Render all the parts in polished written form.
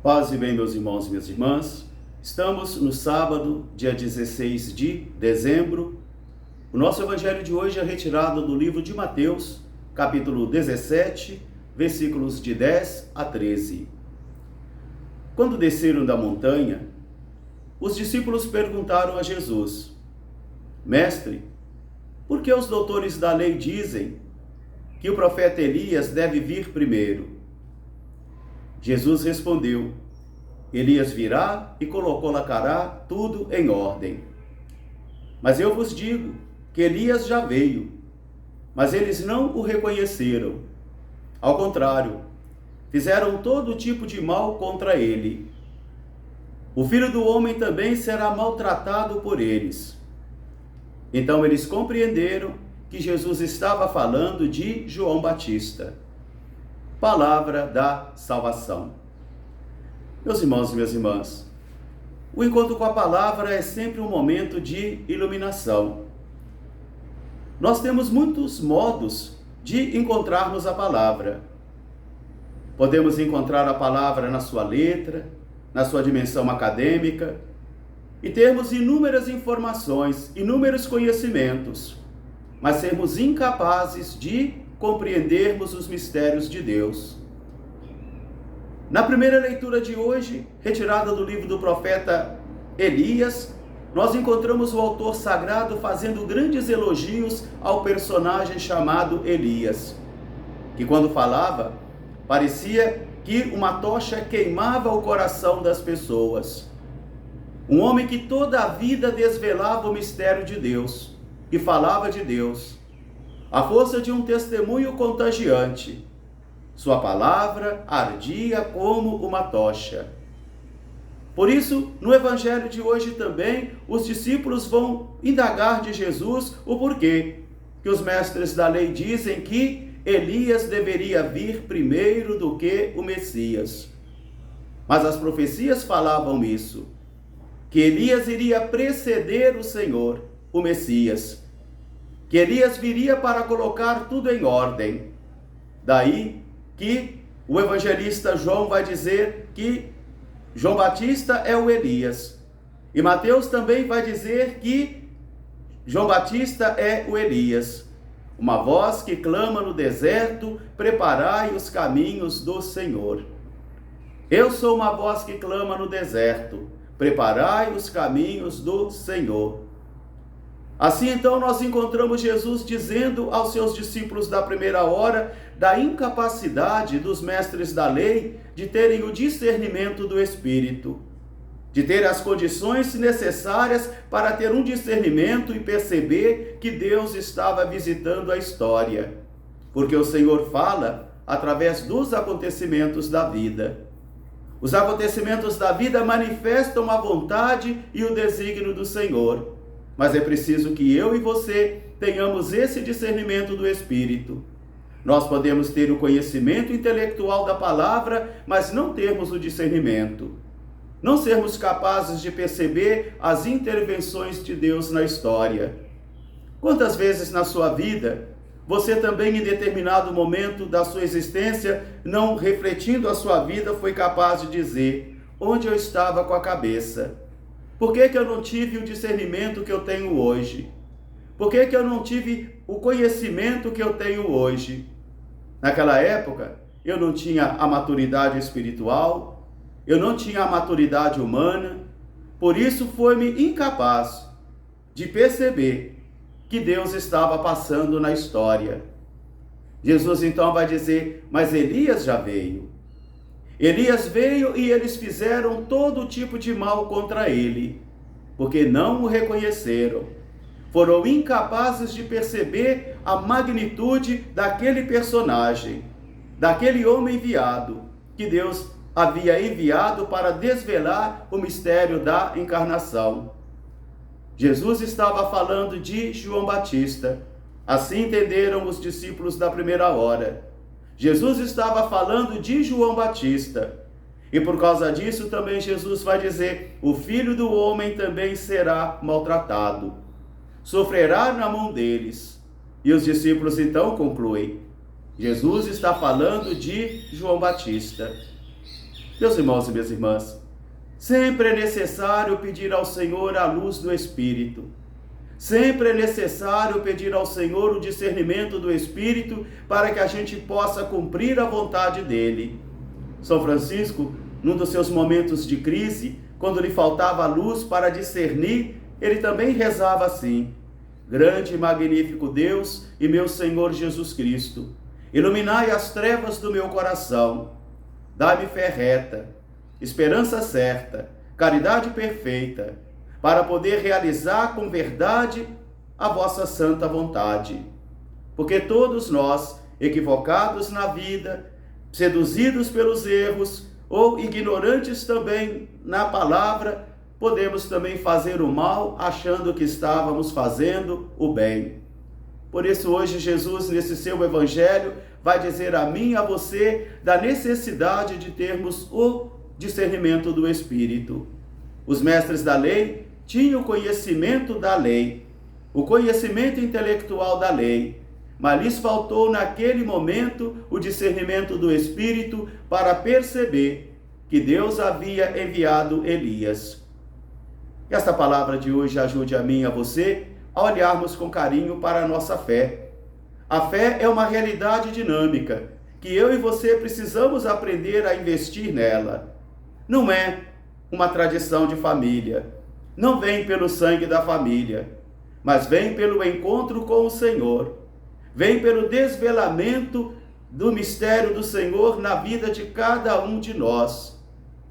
Paz e bem, meus irmãos e minhas irmãs. Estamos no sábado, dia 16 de dezembro. O nosso evangelho de hoje é retirado do livro de Mateus, capítulo 17, versículos de 10 a 13. Quando desceram da montanha, os discípulos perguntaram a Jesus: Mestre, por que os doutores da lei dizem que o profeta Elias deve vir primeiro? Jesus respondeu: Elias virá e colocará tudo em ordem. Mas eu vos digo que Elias já veio, mas eles não o reconheceram. Ao contrário, fizeram todo tipo de mal contra ele. O Filho do Homem também será maltratado por eles. Então eles compreenderam que Jesus estava falando de João Batista. Palavra da salvação. Meus irmãos e minhas irmãs, o encontro com a palavra é sempre um momento de iluminação. Nós temos muitos modos de encontrarmos a palavra. Podemos encontrar a palavra na sua letra, na sua dimensão acadêmica, e termos inúmeras informações, inúmeros conhecimentos, mas sermos incapazes de compreendermos os mistérios de Deus. Na primeira leitura de hoje, retirada do livro do profeta Elias, nós encontramos o autor sagrado fazendo grandes elogios ao personagem chamado Elias, que quando falava, parecia que uma tocha queimava o coração das pessoas. Um homem que toda a vida desvelava o mistério de Deus, que falava de Deus, a força de um testemunho contagiante. Sua palavra ardia como uma tocha. Por isso, no evangelho de hoje também, os discípulos vão indagar de Jesus o porquê que os mestres da lei dizem que Elias deveria vir primeiro do que o Messias. Mas as profecias falavam isso, que Elias iria preceder o Senhor, o Messias, que Elias viria para colocar tudo em ordem. Daí que o evangelista João vai dizer que João Batista é o Elias. E Mateus também vai dizer que João Batista é o Elias. Uma voz que clama no deserto: preparai os caminhos do Senhor. Eu sou uma voz que clama no deserto: preparai os caminhos do Senhor. Assim, então, nós encontramos Jesus dizendo aos seus discípulos da primeira hora da incapacidade dos mestres da lei de terem o discernimento do Espírito, de ter as condições necessárias para ter um discernimento e perceber que Deus estava visitando a história, porque o Senhor fala através dos acontecimentos da vida. Os acontecimentos da vida manifestam a vontade e o desígnio do Senhor. Mas é preciso que eu e você tenhamos esse discernimento do Espírito. Nós podemos ter o conhecimento intelectual da palavra, mas não termos o discernimento. Não sermos capazes de perceber as intervenções de Deus na história. Quantas vezes na sua vida, você também em determinado momento da sua existência, não refletindo a sua vida, foi capaz de dizer: onde eu estava com a cabeça? Por que eu não tive o discernimento que eu tenho hoje? Por que eu não tive o conhecimento que eu tenho hoje? Naquela época, eu não tinha a maturidade espiritual, eu não tinha a maturidade humana, por isso foi-me incapaz de perceber que Deus estava passando na história. Jesus então vai dizer: mas Elias já veio. Elias veio e eles fizeram todo tipo de mal contra ele, porque não o reconheceram. Foram incapazes de perceber a magnitude daquele personagem, daquele homem enviado, que Deus havia enviado para desvelar o mistério da encarnação. Jesus estava falando de João Batista. Assim entenderam os discípulos da primeira hora. Jesus estava falando de João Batista. E por causa disso também Jesus vai dizer: o Filho do Homem também será maltratado, sofrerá na mão deles. E os discípulos então concluem: Jesus está falando de João Batista. Meus irmãos e minhas irmãs, sempre é necessário pedir ao Senhor a luz do Espírito. Sempre é necessário pedir ao Senhor o discernimento do Espírito para que a gente possa cumprir a vontade dele. São Francisco, num dos seus momentos de crise, quando lhe faltava luz para discernir, ele também rezava assim: grande e magnífico Deus e meu Senhor Jesus Cristo, iluminai as trevas do meu coração, dai-me fé reta, esperança certa, caridade perfeita, para poder realizar com verdade a vossa santa vontade. Porque todos nós, equivocados na vida, seduzidos pelos erros ou ignorantes também na palavra, podemos também fazer o mal achando que estávamos fazendo o bem. Por isso hoje Jesus, nesse seu evangelho, vai dizer a mim e a você da necessidade de termos o discernimento do Espírito. Os mestres da lei tinham conhecimento da lei, o conhecimento intelectual da lei, mas lhes faltou naquele momento o discernimento do Espírito para perceber que Deus havia enviado Elias. Que esta palavra de hoje ajude a mim e a você a olharmos com carinho para a nossa fé. A fé é uma realidade dinâmica, que eu e você precisamos aprender a investir nela. Não é uma tradição de família, não vem pelo sangue da família, mas vem pelo encontro com o Senhor, vem pelo desvelamento do mistério do Senhor na vida de cada um de nós.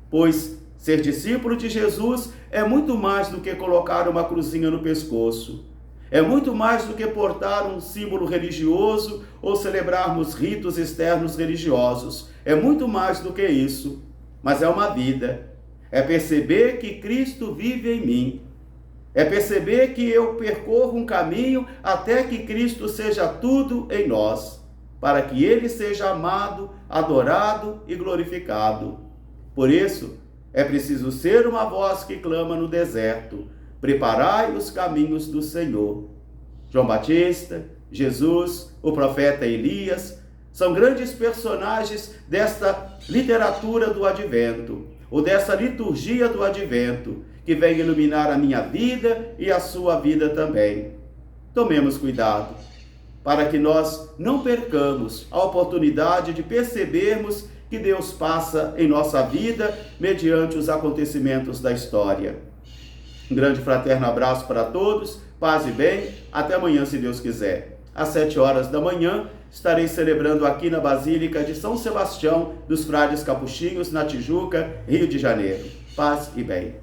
Pois ser discípulo de Jesus é muito mais do que colocar uma cruzinha no pescoço, é muito mais do que portar um símbolo religioso ou celebrarmos ritos externos religiosos, é muito mais do que isso, mas é uma vida. É perceber que Cristo vive em mim. É perceber que eu percorro um caminho até que Cristo seja tudo em nós, para que Ele seja amado, adorado e glorificado. Por isso, é preciso ser uma voz que clama no deserto: preparai os caminhos do Senhor. João Batista, Jesus, o profeta Elias, são grandes personagens desta literatura do Advento, ou dessa liturgia do Advento, que vem iluminar a minha vida e a sua vida também. Tomemos cuidado, para que nós não percamos a oportunidade de percebermos que Deus passa em nossa vida mediante os acontecimentos da história. Um grande fraterno abraço para todos, paz e bem, até amanhã se Deus quiser. Às 7 horas da manhã, estarei celebrando aqui na Basílica de São Sebastião dos Frades Capuchinhos, na Tijuca, Rio de Janeiro. Paz e bem.